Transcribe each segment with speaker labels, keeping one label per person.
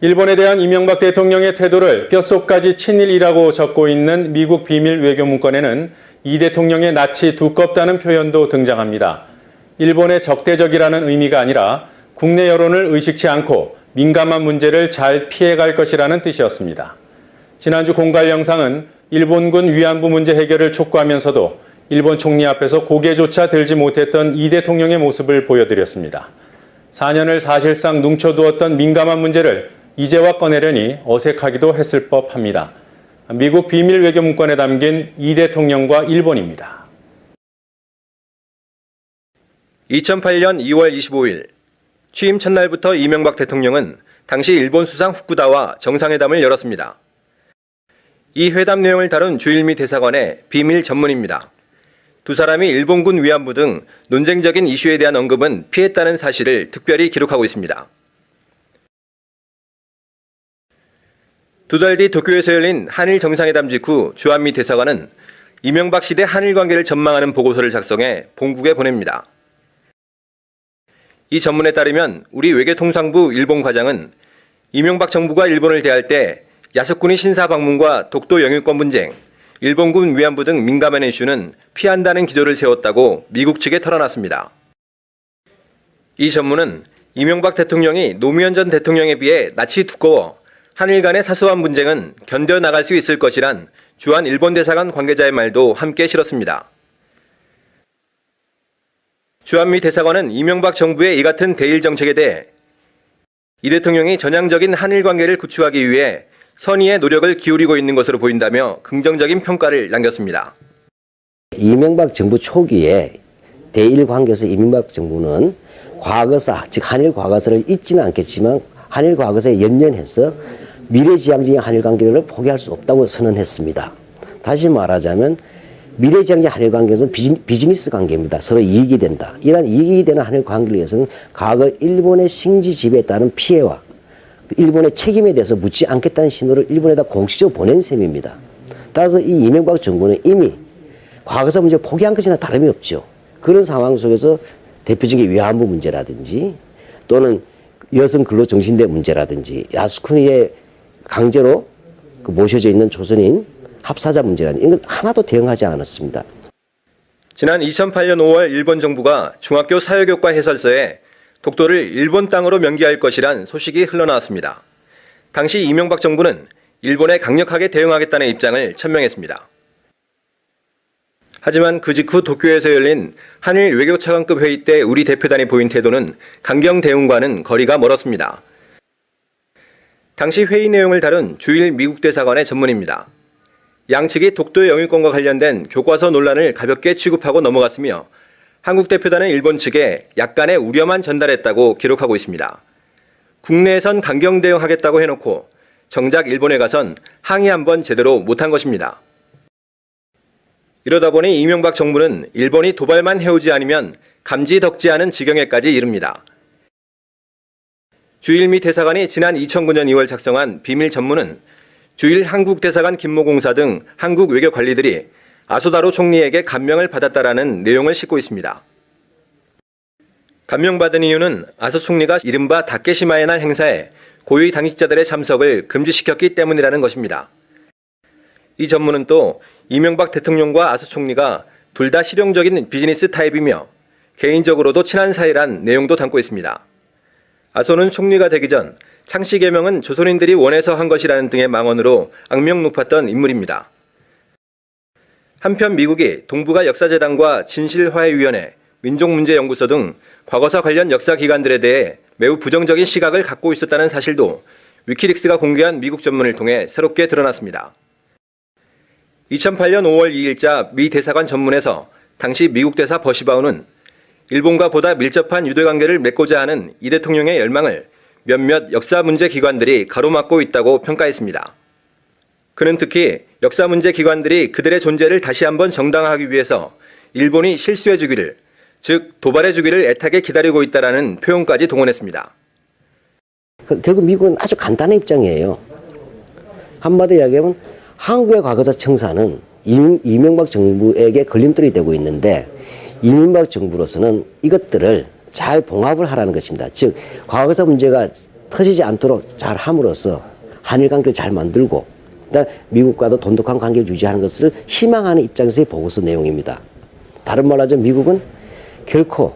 Speaker 1: 일본에 대한 이명박 대통령의 태도를 뼛속까지 친일이라고 적고 있는 미국 비밀 외교 문건에는 이 대통령의 낯이 두껍다는 표현도 등장합니다. 일본의 적대적이라는 의미가 아니라 국내 여론을 의식치 않고 민감한 문제를 잘 피해갈 것이라는 뜻이었습니다. 지난주 공갈 영상은 일본군 위안부 문제 해결을 촉구하면서도 일본 총리 앞에서 고개조차 들지 못했던 이 대통령의 모습을 보여드렸습니다. 4년을 사실상 뭉쳐두었던 민감한 문제를 이제와 꺼내려니 어색하기도 했을 법합니다. 미국 비밀 외교 문건에 담긴 이 대통령과 일본입니다.
Speaker 2: 2008년 2월 25일 취임 첫날부터 이명박 대통령은 당시 일본 수상 후쿠다와 정상회담을 열었습니다. 이 회담 내용을 다룬 주일미 대사관의 비밀 전문입니다. 두 사람이 일본군 위안부 등 논쟁적인 이슈에 대한 언급은 피했다는 사실을 특별히 기록하고 있습니다. 두 달 뒤 도쿄에서 열린 한일 정상회담 직후 주한미 대사관은 이명박 시대 한일 관계를 전망하는 보고서를 작성해 본국에 보냅니다. 이 전문에 따르면 우리 외교통상부 일본 과장은 이명박 정부가 일본을 대할 때 야스쿠니 신사 방문과 독도 영유권 분쟁, 일본군 위안부 등 민감한 이슈는 피한다는 기조를 세웠다고 미국 측에 털어놨습니다. 이 전문은 이명박 대통령이 노무현 전 대통령에 비해 낯이 두꺼워 한일 간의 사소한 분쟁은 견뎌나갈 수 있을 것이란 주한 일본 대사관 관계자의 말도 함께 실었습니다. 주한미 대사관은 이명박 정부의 이 같은 대일 정책에 대해 이 대통령이 전향적인 한일 관계를 구축하기 위해 선의의 노력을 기울이고 있는 것으로 보인다며 긍정적인 평가를 남겼습니다.
Speaker 3: 이명박 정부 초기에 대일 관계에서 이명박 정부는 과거사, 즉 한일 과거사를 잊지는 않겠지만 한일 과거사에 연연해서 미래지향적인 한일 관계를 포기할 수 없다고 선언했습니다. 다시 말하자면 미래지향적 한일 관계는 비즈니스 관계입니다. 서로 이익이 된다. 이러한 이익이 되는 한일 관계를 위해서는 과거 일본의 식지 지배에 따른 피해와 일본의 책임에 대해서 묻지 않겠다는 신호를 일본에다 공식적으로 보낸 셈입니다. 따라서 이 이명박 정부는 이미 과거사 문제를 포기한 것이나 다름이 없죠. 그런 상황 속에서 대표적인 위안부 문제라든지 또는 여성 근로정신대 문제라든지 야스쿠니에 강제로 모셔져 있는 조선인 합사자 문제라든지 이건 하나도 대응하지 않았습니다.
Speaker 2: 지난 2008년 5월 일본 정부가 중학교 사회교과 해설서에 독도를 일본 땅으로 명기할 것이란 소식이 흘러나왔습니다. 당시 이명박 정부는 일본에 강력하게 대응하겠다는 입장을 천명했습니다. 하지만 그 직후 도쿄에서 열린 한일 외교차관급 회의 때 우리 대표단이 보인 태도는 강경 대응과는 거리가 멀었습니다. 당시 회의 내용을 다룬 주일 미국 대사관의 전문입니다. 양측이 독도 영유권과 관련된 교과서 논란을 가볍게 취급하고 넘어갔으며 한국 대표단은 일본 측에 약간의 우려만 전달했다고 기록하고 있습니다. 국내에선 강경 대응하겠다고 해놓고 정작 일본에 가선 항의 한번 제대로 못한 것입니다. 이러다 보니 이명박 정부는 일본이 도발만 해오지 않으면 감지덕지하는 지경에까지 이릅니다. 주일미 대사관이 지난 2009년 2월 작성한 비밀 전문은 주일 한국 대사관 김모공사 등 한국 외교 관리들이 아소다로 총리에게 감명을 받았다라는 내용을 싣고 있습니다. 감명받은 이유는 아소 총리가 이른바 다케시마의 날 행사에 고위 당직자들의 참석을 금지시켰기 때문이라는 것입니다. 이 전문은 또 이명박 대통령과 아소 총리가 둘 다 실용적인 비즈니스 타입이며 개인적으로도 친한 사이란 내용도 담고 있습니다. 아소는 총리가 되기 전 창씨 개명은 조선인들이 원해서 한 것이라는 등의 망언으로 악명 높았던 인물입니다. 한편 미국이 동북아 역사재단과 진실화해위원회, 민족문제연구소 등 과거사 관련 역사기관들에 대해 매우 부정적인 시각을 갖고 있었다는 사실도 위키릭스가 공개한 미국 전문을 통해 새롭게 드러났습니다. 2008년 5월 2일자 미 대사관 전문에서 당시 미국 대사 버시바우는 일본과 보다 밀접한 유대관계를 맺고자 하는 이 대통령의 열망을 몇몇 역사문제 기관들이 가로막고 있다고 평가했습니다. 그는 특히 역사문제 기관들이 그들의 존재를 다시 한번 정당화하기 위해서 일본이 실수해주기를, 즉 도발해주기를 애타게 기다리고 있다라는 표현까지 동원했습니다.
Speaker 3: 결국 미국은 아주 간단한 입장이에요. 한마디로 이야기하면 한국의 과거사 청사는 이명박 정부에게 걸림돌이 되고 있는데 이명박 정부로서는 이것들을 잘 봉합을 하라는 것입니다. 즉 과거사 문제가 터지지 않도록 잘 함으로써 한일 관계를 잘 만들고 그다음 미국과도 돈독한 관계를 유지하는 것을 희망하는 입장에서의 보고서 내용입니다. 다른 말로 하자면 미국은 결코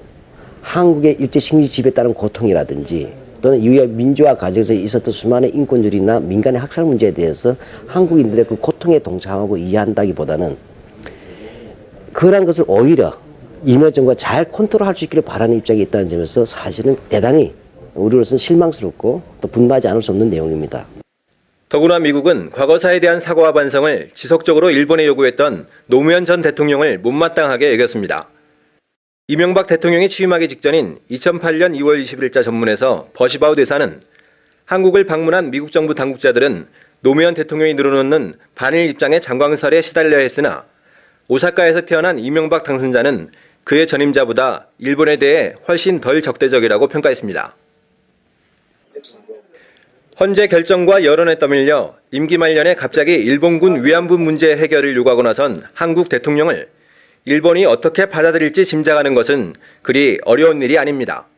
Speaker 3: 한국의 일제 식민 지배에 따른 고통이라든지 또는 이후에 민주화 과정에서 있었던 수많은 인권유린이나 민간의 학살 문제에 대해서 한국인들의 그 고통에 동참하고 이해한다기보다는 그러한 것을 오히려 이명박 정부가 잘 컨트롤할 수 있기를 바라는 입장이 있다는 점에서 사실은 대단히 우리로서는 실망스럽고 또 분노하지 않을 수 없는 내용입니다.
Speaker 2: 더구나 미국은 과거사에 대한 사과와 반성을 지속적으로 일본에 요구했던 노무현 전 대통령을 못마땅하게 여겼습니다. 이명박 대통령이 취임하기 직전인 2008년 2월 20일자 전문에서 버시바우 대사는 한국을 방문한 미국 정부 당국자들은 노무현 대통령이 늘어놓는 반일 입장의 장광설에 시달려야 했으나 오사카에서 태어난 이명박 당선자는 그의 전임자보다 일본에 대해 훨씬 덜 적대적이라고 평가했습니다. 헌재 결정과 여론에 떠밀려 임기 말년에 갑자기 일본군 위안부 문제 해결을 요구하고 나선 한국 대통령을 일본이 어떻게 받아들일지 짐작하는 것은 그리 어려운 일이 아닙니다.